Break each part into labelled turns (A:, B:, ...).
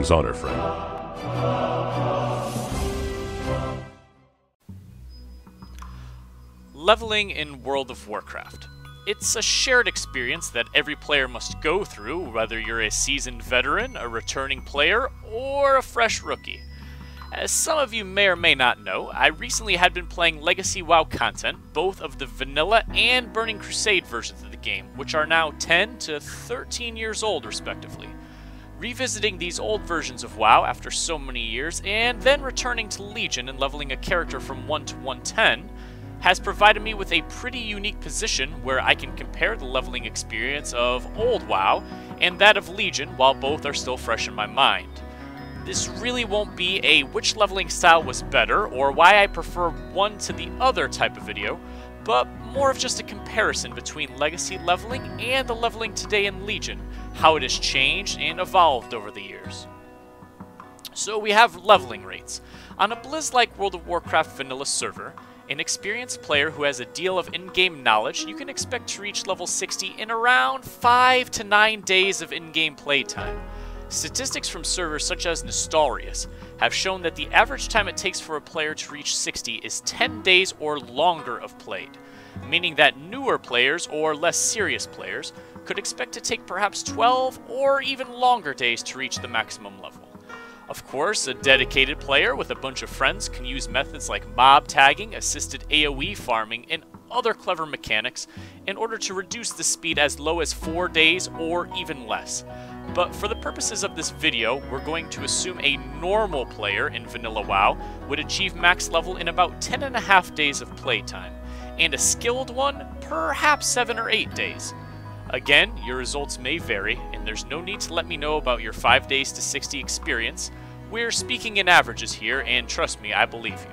A: King's honor, friend.
B: Leveling in World of Warcraft. It's a shared experience that every player must go through, whether you're a seasoned veteran, a returning player, or a fresh rookie. As some of you may or may not know, I recently had been playing Legacy WoW content, both of the Vanilla and Burning Crusade versions of the game, which are now 10 to 13 years old respectively. Revisiting these old versions of WoW after so many years, and then returning to Legion and leveling a character from 1 to 110, has provided me with a pretty unique position where I can compare the leveling experience of old WoW and that of Legion while both are still fresh in my mind. This really won't be a which leveling style was better or why I prefer one to the other type of video, but more of just a comparison between Legacy leveling and the leveling today in Legion, how it has changed and evolved over the years. So we have leveling rates. On a Blizz-like World of Warcraft vanilla server, an experienced player who has a deal of in-game knowledge, you can expect to reach level 60 in around 5 to 9 days of in-game playtime. Statistics from servers such as Nostalrius have shown that the average time it takes for a player to reach 60 is 10 days or longer of played, meaning that newer players or less serious players could expect to take perhaps 12 or even longer days to reach the maximum level. Of course, a dedicated player with a bunch of friends can use methods like mob tagging, assisted AoE farming, and other clever mechanics in order to reduce the speed as low as 4 days or even less. But for the purposes of this video, we're going to assume a normal player in Vanilla WoW would achieve max level in about 10.5 days of playtime, and a skilled one, perhaps 7 or 8 days. Again, your results may vary, and there's no need to let me know about your 5 days to 60 experience. We're speaking in averages here, and trust me, I believe you.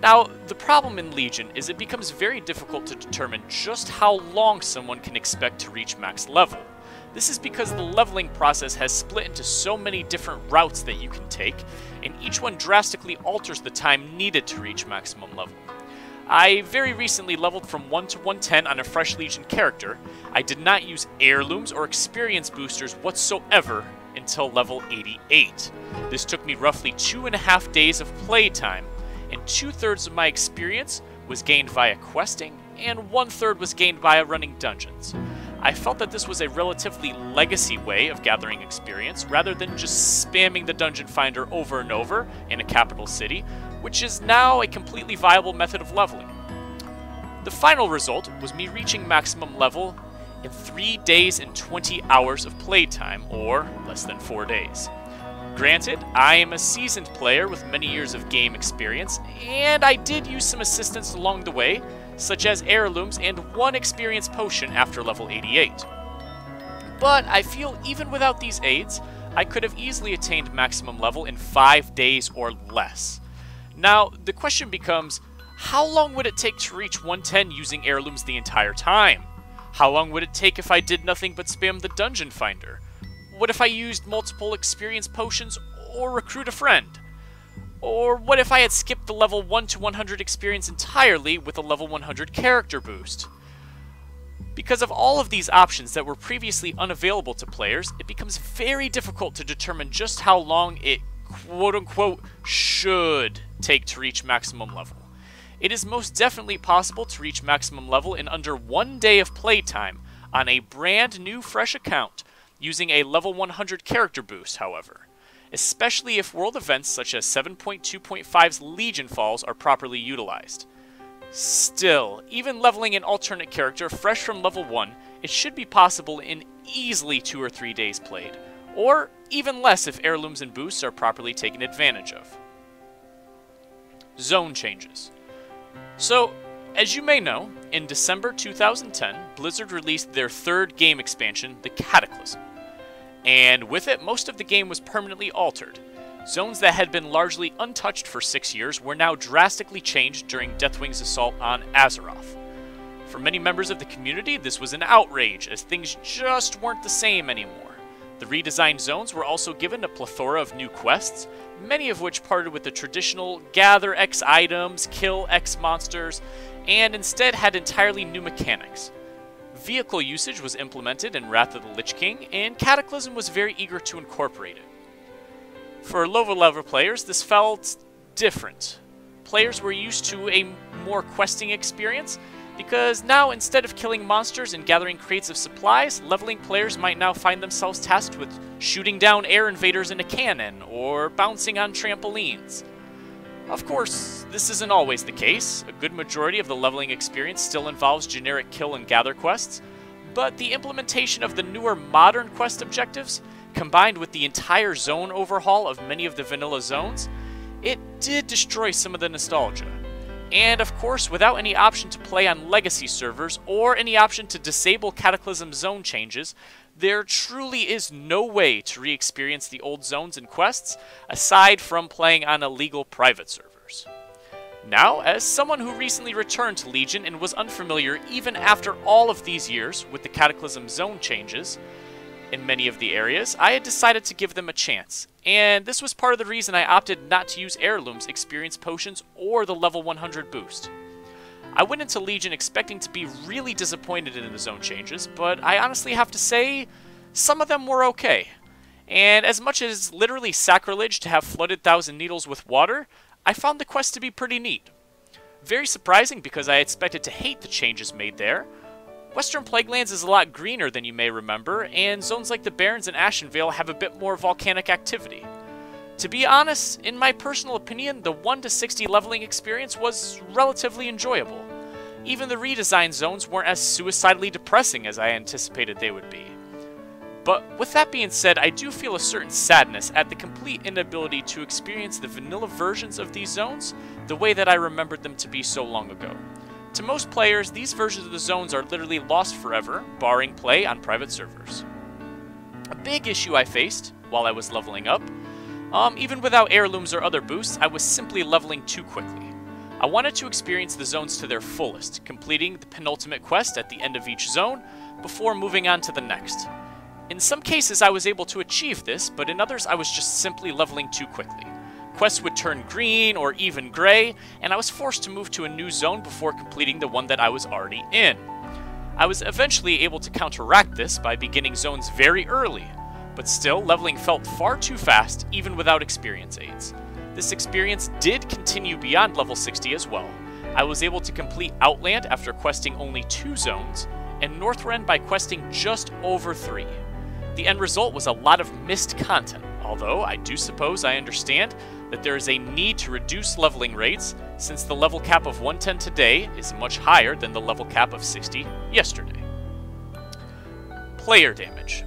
B: Now, the problem in Legion is it becomes very difficult to determine just how long someone can expect to reach max level. This is because the leveling process has split into so many different routes that you can take, and each one drastically alters the time needed to reach maximum level. I very recently leveled from 1 to 110 on a fresh Legion character. I did not use heirlooms or experience boosters whatsoever until level 88. This took me roughly 2.5 days of playtime, and 2/3 of my experience was gained via questing, and 1/3 was gained via running dungeons. I felt that this was a relatively legacy way of gathering experience, rather than just spamming the dungeon finder over and over in a capital city, which is now a completely viable method of leveling. The final result was me reaching maximum level in 3 days and 20 hours of playtime, or less than 4 days. Granted, I am a seasoned player with many years of game experience, and I did use some assistance along the way, such as heirlooms and 1 experience potion after level 88. But I feel even without these aids, I could have easily attained maximum level in 5 days or less. Now, the question becomes, how long would it take to reach 110 using heirlooms the entire time? How long would it take if I did nothing but spam the dungeon finder? What if I used multiple experience potions or recruit a friend? Or what if I had skipped the level 1 to 100 experience entirely with a level 100 character boost? Because of all of these options that were previously unavailable to players, it becomes very difficult to determine just how long it quote-unquote should take to reach maximum level. It is most definitely possible to reach maximum level in under 1 day of playtime on a brand new fresh account using a level 100 character boost, however. Especially if world events such as 7.2.5's Legion Falls are properly utilized. Still, even leveling an alternate character fresh from level 1, it should be possible in easily 2 or 3 days played, or even less if heirlooms and boosts are properly taken advantage of. Zone changes. So, as you may know, in December 2010, Blizzard released their 3rd game expansion, The Cataclysm. And with it, most of the game was permanently altered. Zones that had been largely untouched for 6 years were now drastically changed during Deathwing's assault on Azeroth. For many members of the community, this was an outrage, as things just weren't the same anymore. The redesigned zones were also given a plethora of new quests, many of which parted with the traditional gather X items, kill X monsters, and instead had entirely new mechanics. Vehicle usage was implemented in Wrath of the Lich King, and Cataclysm was very eager to incorporate it. For lower level players, this felt different. Players were used to a more questing experience, because now instead of killing monsters and gathering crates of supplies, leveling players might now find themselves tasked with shooting down air invaders in a cannon or bouncing on trampolines. Of course, this isn't always the case. A good majority of the leveling experience still involves generic kill and gather quests, but the implementation of the newer modern quest objectives, combined with the entire zone overhaul of many of the vanilla zones, it did destroy some of the nostalgia. And of course, without any option to play on legacy servers or any option to disable Cataclysm zone changes, there truly is no way to re-experience the old zones and quests aside from playing on illegal private servers. Now, as someone who recently returned to Legion and was unfamiliar even after all of these years with the Cataclysm zone changes in many of the areas, I had decided to give them a chance. And this was part of the reason I opted not to use heirlooms, experience potions, or the level 100 boost. I went into Legion expecting to be really disappointed in the zone changes, but I honestly have to say, some of them were okay. And as much as literally sacrilege to have flooded Thousand Needles with water, I found the quest to be pretty neat. Very surprising because I expected to hate the changes made there. Western Plaguelands is a lot greener than you may remember, and zones like the Barrens and Ashenvale have a bit more volcanic activity. To be honest, in my personal opinion, the 1 to 60 leveling experience was relatively enjoyable. Even the redesigned zones weren't as suicidally depressing as I anticipated they would be. But with that being said, I do feel a certain sadness at the complete inability to experience the vanilla versions of these zones the way that I remembered them to be so long ago. To most players, these versions of the zones are literally lost forever, barring play on private servers. A big issue I faced while I was leveling up, even without heirlooms or other boosts, I was simply leveling too quickly. I wanted to experience the zones to their fullest, completing the penultimate quest at the end of each zone before moving on to the next. In some cases I was able to achieve this, but in others I was just simply leveling too quickly. Quests would turn green or even gray, and I was forced to move to a new zone before completing the one that I was already in. I was eventually able to counteract this by beginning zones very early, but still leveling felt far too fast even without experience aids. This experience did continue beyond level 60 as well. I was able to complete Outland after questing only 2 zones, and Northrend by questing just over 3. The end result was a lot of missed content, although I do suppose I understand that there is a need to reduce leveling rates since the level cap of 110 today is much higher than the level cap of 60 yesterday. Player damage.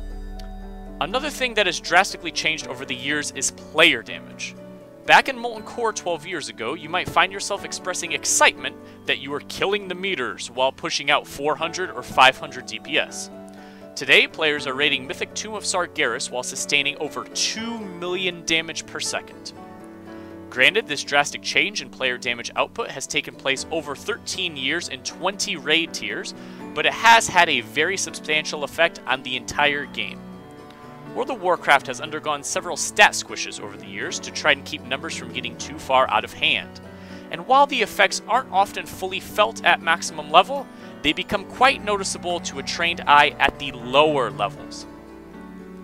B: Another thing that has drastically changed over the years is player damage. Back in Molten Core 12 years ago, you might find yourself expressing excitement that you were killing the meters while pushing out 400 or 500 DPS. Today, players are raiding Mythic Tomb of Sargeras while sustaining over 2 million damage per second. Granted, this drastic change in player damage output has taken place over 13 years in 20 raid tiers, but it has had a very substantial effect on the entire game. World of Warcraft has undergone several stat squishes over the years to try and keep numbers from getting too far out of hand. And while the effects aren't often fully felt at maximum level, they become quite noticeable to a trained eye at the lower levels.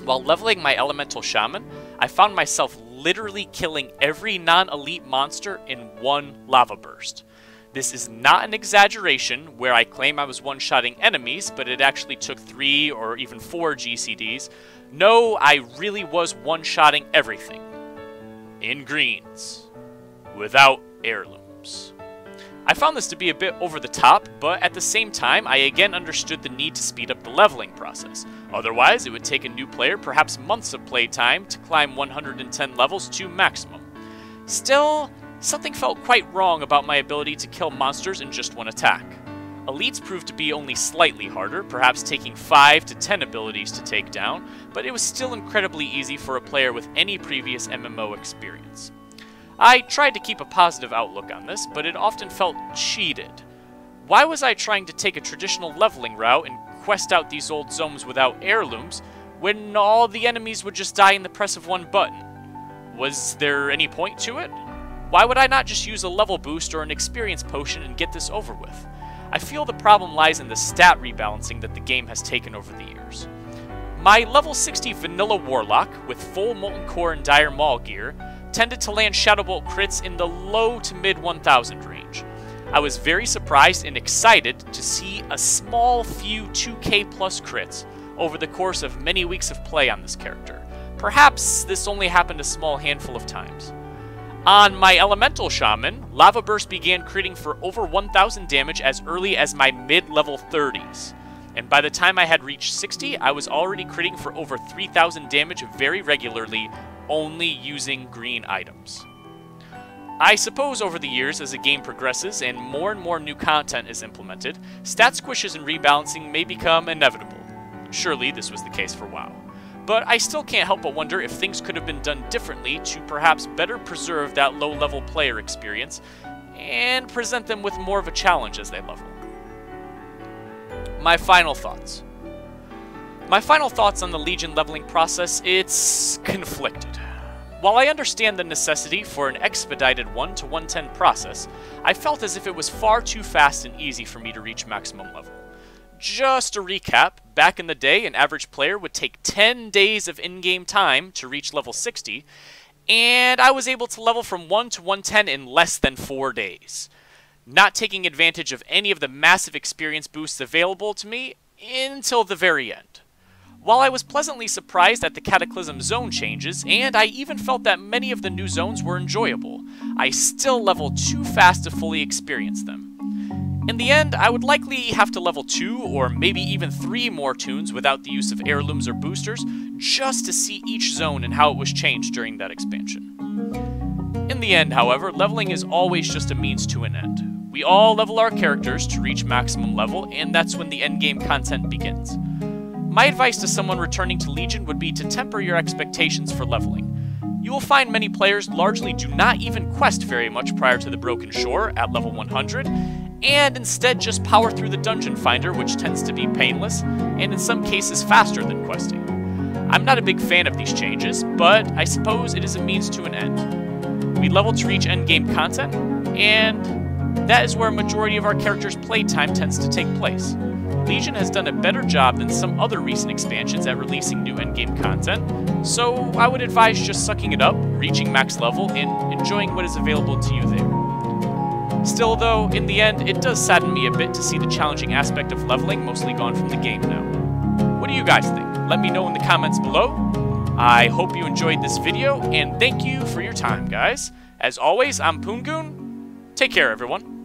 B: While leveling my Elemental Shaman, I found myself literally killing every non-elite monster in one lava burst. This is not an exaggeration where I claim I was one-shotting enemies, but it actually took 3 or even 4 GCDs. No, I really was one-shotting everything. In greens. Without heirlooms. I found this to be a bit over the top, but at the same time, I again understood the need to speed up the leveling process. Otherwise, it would take a new player perhaps months of playtime to climb 110 levels to maximum. Still, something felt quite wrong about my ability to kill monsters in just one attack. Elites proved to be only slightly harder, perhaps taking 5 to 10 abilities to take down, but it was still incredibly easy for a player with any previous MMO experience. I tried to keep a positive outlook on this, but it often felt cheated. Why was I trying to take a traditional leveling route and quest out these old zones without heirlooms, when all the enemies would just die in the press of one button? Was there any point to it? Why would I not just use a level boost or an experience potion and get this over with? I feel the problem lies in the stat rebalancing that the game has taken over the years. My level 60 vanilla warlock with full molten core and dire maul gear tended to land Shadowbolt crits in the low to mid 1000 range. I was very surprised and excited to see a small few 2k plus crits over the course of many weeks of play on this character. Perhaps this only happened a small handful of times. On my Elemental Shaman, Lava Burst began critting for over 1000 damage as early as my mid-level 30s. And by the time I had reached 60, I was already critting for over 3000 damage very regularly, only using green items. I suppose over the years, as the game progresses and more new content is implemented, stat squishes and rebalancing may become inevitable. Surely this was the case for WoW. But I still can't help but wonder if things could have been done differently to perhaps better preserve that low-level player experience and present them with more of a challenge as they level. My final thoughts. My final thoughts on the Legion leveling process, it's conflicted. While I understand the necessity for an expedited 1 to 110 process, I felt as if it was far too fast and easy for me to reach maximum level. Just to recap, back in the day, an average player would take 10 days of in-game time to reach level 60, and I was able to level from 1 to 110 in less than 4 days, not taking advantage of any of the massive experience boosts available to me until the very end. While I was pleasantly surprised at the Cataclysm zone changes, and I even felt that many of the new zones were enjoyable, I still leveled too fast to fully experience them. In the end, I would likely have to level 2 or maybe even 3 more toons without the use of heirlooms or boosters, just to see each zone and how it was changed during that expansion. In the end, however, leveling is always just a means to an end. We all level our characters to reach maximum level, and that's when the endgame content begins. My advice to someone returning to Legion would be to temper your expectations for leveling. You will find many players largely do not even quest very much prior to the Broken Shore at level 100, and instead just power through the Dungeon Finder, which tends to be painless, and in some cases faster than questing. I'm not a big fan of these changes, but I suppose it is a means to an end. We level to reach endgame content, and that is where a majority of our characters' playtime tends to take place. Legion has done a better job than some other recent expansions at releasing new endgame content, so I would advise just sucking it up, reaching max level, and enjoying what is available to you there. Still though, in the end, it does sadden me a bit to see the challenging aspect of leveling mostly gone from the game now. What do you guys think? Let me know in the comments below. I hope you enjoyed this video, and thank you for your time, guys. As always, I'm Poongoon. Take care, everyone.